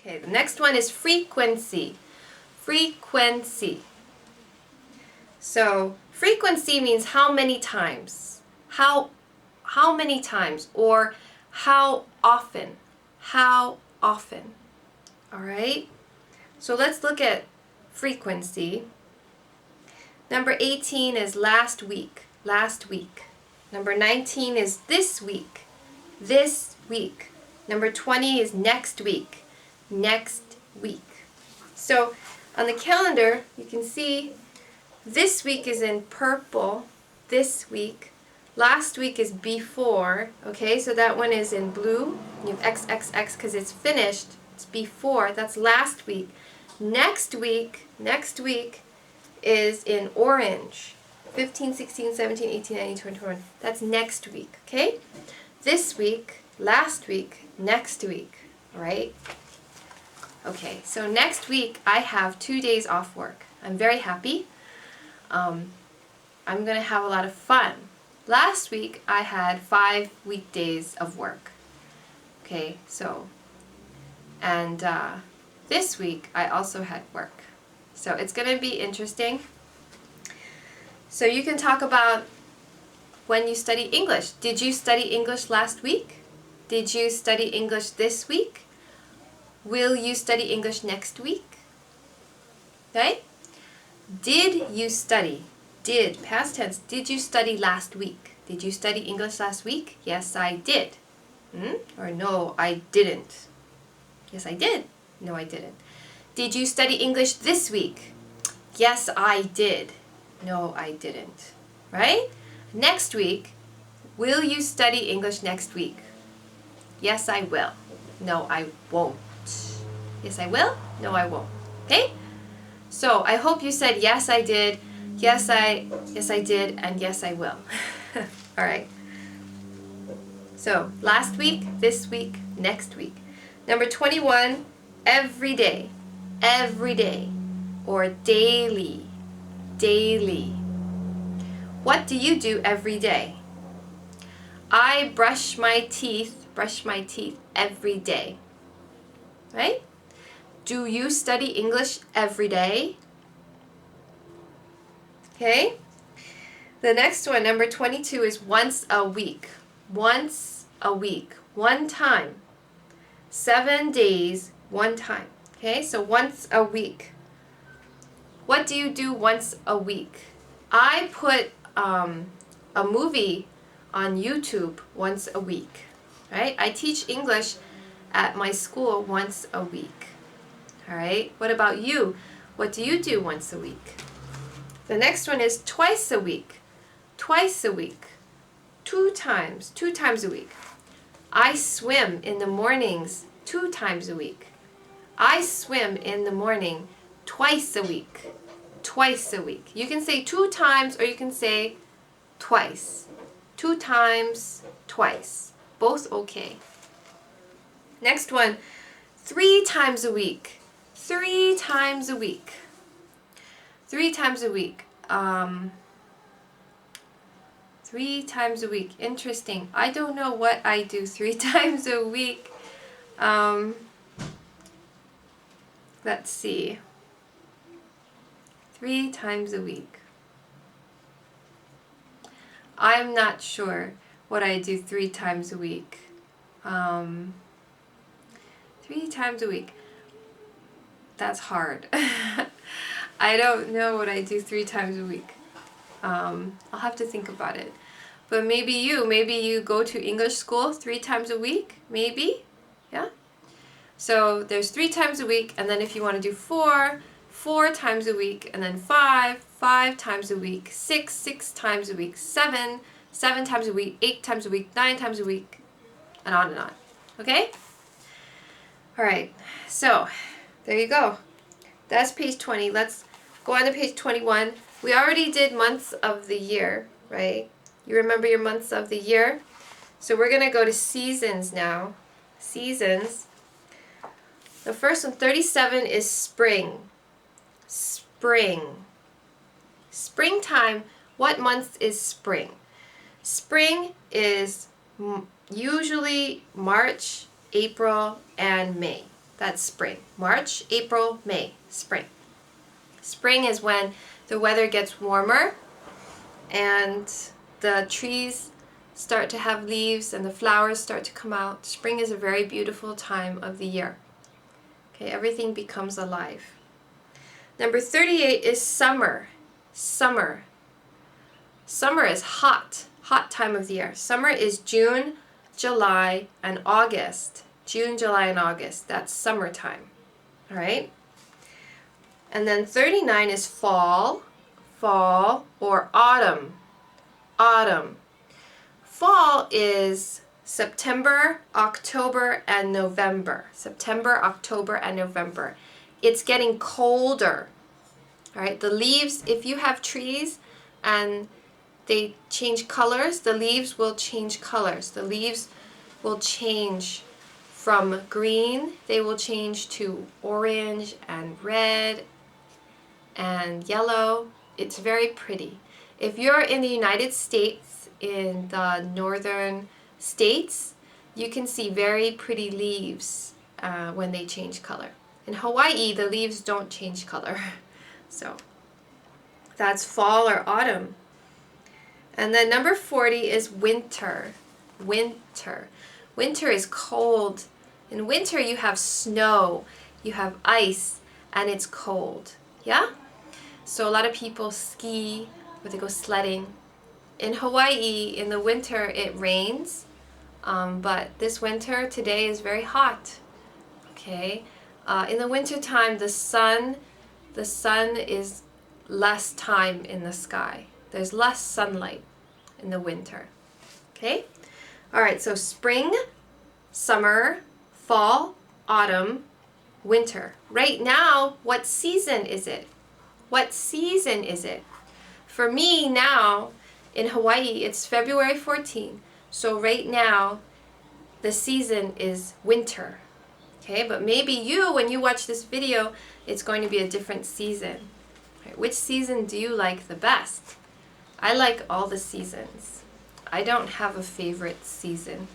Okay, the next one is frequency. Frequency. So frequency means how many times. How many times, or how often. How often. All right? So let's look at frequency. Number 18 is last week. Last week. Number 19 is this week. This week. Number 20 is next week. Next week. So on the calendar, you can see this week is in purple. This week. Last week is before. Okay, so that one is in blue. You have XXX because it's finished. It's before. That's last week. Next week is in orange. 15, 16, 17, 18, 19, 20, 21. That's next week, okay? This week, last week, next week, all right? Okay, so next week I have 2 days off work. I'm very happy. I'm going to have a lot of fun. Last week I had 5 weekdays of work. Okay, so, and this week I also had work. So it's going to be interesting. So you can talk about when you study English. Did you study English last week? Did you study English this week? Will you study English next week? Okay? Did you study? Did, past tense, did you study last week? Did you study English last week? Yes, I did. Or no, I didn't. Yes, I did. No, I didn't. Did you study English this week? Yes, I did. No, I didn't. Right? Next week, will you study English next week? Yes, I will. No, I won't. Yes, I will. No, I won't. Okay? So I hope you said yes, I did. Yes, I did, and yes, I will. All right. So last week, this week, next week. Number 21, every day. Every day. Or daily. Daily. What do you do every day? I brush my teeth every day. Right? Do you study English every day? Okay? The next one, number 22, is once a week. Once a week. One time. 7 days, one time. Okay? So once a week. What do you do once a week? I put a movie on YouTube once a week. Right? I teach English at my school once a week. All right? What about you? What do you do once a week? The next one is twice a week. Twice a week. 2 times a week. I swim in the mornings 2 times a week. I swim in the morning twice a week. Twice a week. You can say 2 times or you can say twice. 2 times, twice. Both okay. Next one, 3 times a week. 3 times a week. 3 times a week. 3 times a week. Interesting. I don't know what I do 3 times a week. Let's see. 3 times a week. I'm not sure what I do 3 times a week. 3 times a week. That's hard. I don't know what I do 3 times a week. I'll have to think about it. But maybe you go to English school 3 times a week, maybe, yeah? So there's 3 times a week, and then if you want to do 4 times a week, and then 5 times a week, 6 times a week, 7 times a week, 8 times a week, 9 times a week, and on and on, okay? All right, so there you go. That's page 20. Let's go on to page 21. We already did months of the year, right? You remember your months of the year? So we're going to go to seasons now. Seasons. The first one, 37, is spring. Spring. Springtime. What month is spring? Spring is usually March, April, and May. That's spring. March, April, May, spring. Spring is when the weather gets warmer and the trees start to have leaves and the flowers start to come out. Spring is a very beautiful time of the year. Okay, everything becomes alive. Number 38 is summer. Summer. Summer is hot time of the year. Summer is June, July, and August. June, July, and August. That's summertime. All right? And then 39 is fall, or autumn. Autumn. Fall is September, October, and November. September, October, and November. It's getting colder. All right? The leaves, if you have trees and they change colors, the leaves will change colors. The leaves will change from green, they will change to orange and red and yellow. It's very pretty. If you're in the United States, in the northern states, you can see very pretty leaves when they change color. In Hawaii, the leaves don't change color. So that's fall or autumn. And then number 40 is winter. Winter. Winter is cold. In winter you have snow, you have ice, and it's cold. Yeah? So a lot of people ski or they go sledding. In Hawaii, in the winter, it rains. But this winter, today is very hot. Okay? In the winter time, the sun is less time in the sky. There's less sunlight in the winter. Okay? All right, so spring, summer, fall, autumn, winter. Right now, what season is it? What season is it? For me now, in Hawaii, it's February 14. So right now, the season is winter. Okay, but maybe you, when you watch this video, it's going to be a different season. Right, which season do you like the best? I like all the seasons. I don't have a favorite season.